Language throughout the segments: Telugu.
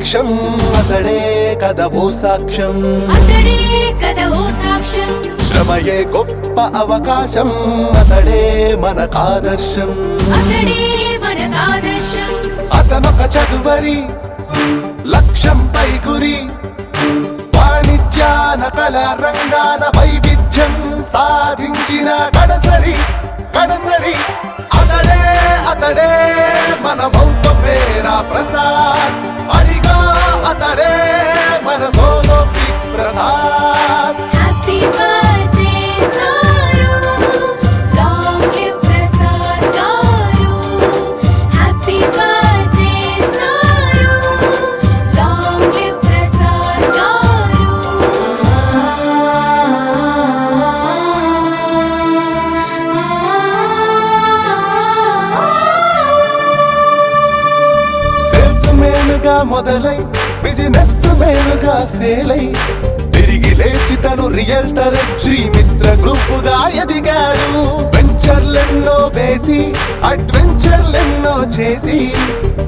లక్ష్యం అతడే కదా ఓ సాక్ష్యం శ్రమయే గొప్ప అవకాశం అతడే మనకాదర్శం అతనొక చదువరి లక్ష్యంపై గురి వాణిజ్యాన కళ రంగాన వైవిధ్యం సాధించిన కడసరి అతడే మన మౌంట పేరా ప్రసాద్ అడిగా అతడే మన సోలో పిక్స్ ప్రసాద్ మొదలై బిజినెస్ మేలుగా ఫెయిలై తిరిగి లేచి తను రియల్టర్ శ్రీమిత్ర గ్రూపుగా ఎదిగాడు వెంచర్లెన్నో వేసి అడ్వెంచర్లెన్నో చేసి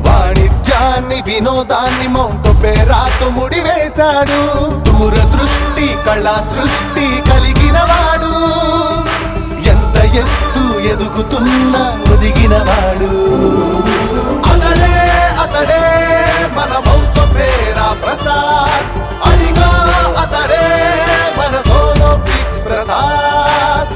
వాణిజ్యాన్ని వినోదాన్ని మౌంట్ పేరాతో ముడివేశాడు దూరదృష్టి కళా సృష్టి కలిగిన వాడు ఎంత ఎత్తు ఎదుగుతున్నా ఒదిగినవాడు అతడే మన మౌంట పేరా ప్రసాద్ అడిగా అతడే మన సోలో పిక్స్ ప్రసాద్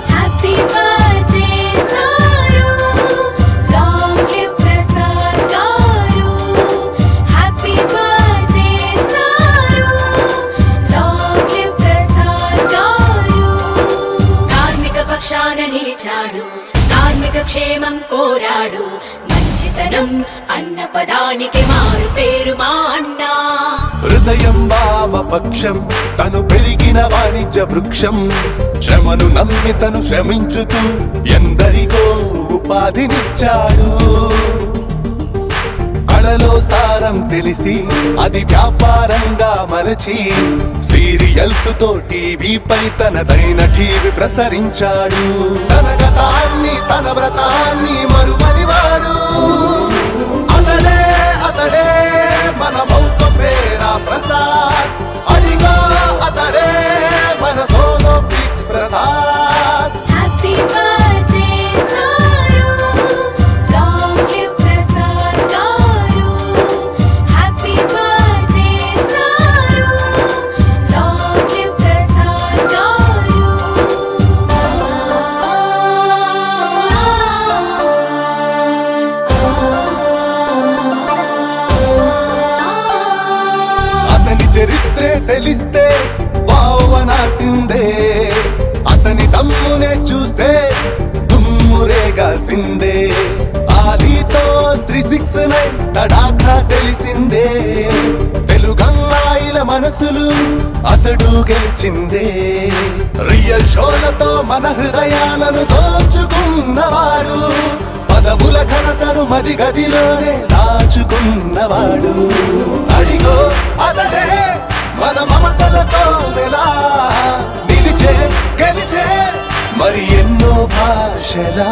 కార్మిక పక్షాన నిలిచాడు కార్మిక క్షేమం కోరాడు మంచితనం అన్న పదానికి మారు పేరు మా అన్న హృదయం వామపక్షం తను పెరిగిన వాణిజ్య వృక్షం శ్రమను నమ్మి తను శ్రమించుతూ ఎందరికో ఉపాధినిచ్చాడు కళలో సారం తెలిసి అది వ్యాపారంగా మలచి సీరియల్స్ తో టీవీపై తనదైన టీవీ ప్రసరించాడు తన గతాన్ని తన వ్రతాన్ని మరువనివాడు అతడే మన మౌంట పేరా ప్రసాద్ అడిగా అతడే మన సోలో పిక్స్ ప్రసాద్ చరిత్రే తెలిస్తే వావనాల్సిందే అతని దమ్మునే చూస్తే దుమ్మురేగాల్సిందే ఆలీతో 369 తడాఖా తెలిసిందే తెలుగమ్మాయిల మనసులు అతడు గెలిచిందే రియల్ షోలతో మన హృదయాలను దోచుకున్నవాడు పదవుల ఘనతను మది గదిలోనే దాచుకున్నవాడు అడిగో అతడే మన మమతలతో వెలా నిలిచే గెలిచే మరి ఎన్నో భాషలా